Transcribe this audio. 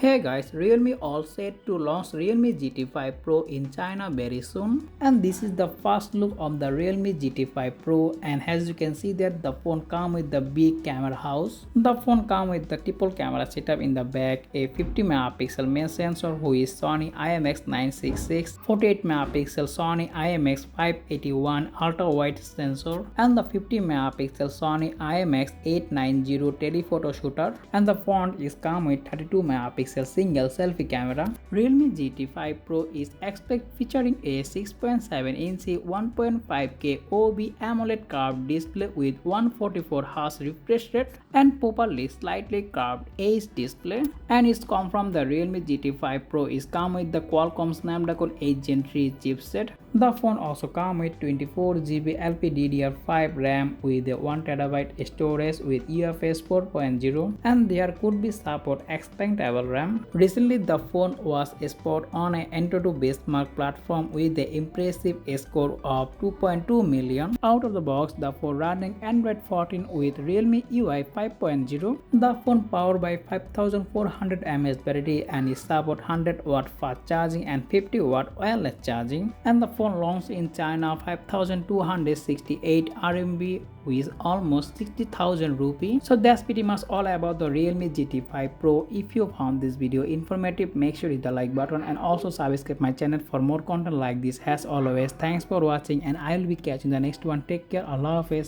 Hey guys, Realme all set to launch Realme GT5 Pro in China very soon, and this is the first look of the Realme GT5 Pro, and as you can see that the phone comes with the big camera house. The phone comes with the triple camera setup in the back, a 50 megapixel main sensor who is Sony IMX966, 48 megapixel Sony IMX581 ultra wide sensor, and the 50 megapixel Sony IMX890 telephoto shooter, and the phone is come with 32 megapixel single selfie camera. Realme GT5 Pro is expected featuring a 6.7-inch 1.5K OB AMOLED curved display with 144Hz refresh rate and properly slightly curved edge display, and it's come from the Realme GT5 Pro is come with the Qualcomm Snapdragon 8 Gen 3 chipset. The phone also comes with 24GB LPDDR5 RAM with 1TB storage with UFS 4.0, and there could be support expandable RAM. Recently, the phone was spotted on an Antutu benchmark platform with the impressive score of 2.2 million. Out of the box, the phone running Android 14 with Realme UI 5.0. The phone powered by 5400 mAh battery and is support 100W fast charging and 50W wireless charging. And the phone launched in China 5268 RMB with almost 60,000 rupees. So that's pretty much all about the Realme GT5 Pro. If you found this video informative, make sure to hit the like button and also subscribe my channel for more content like this. As always, thanks for watching and I will be catching the next one. Take care. Allah Hafiz.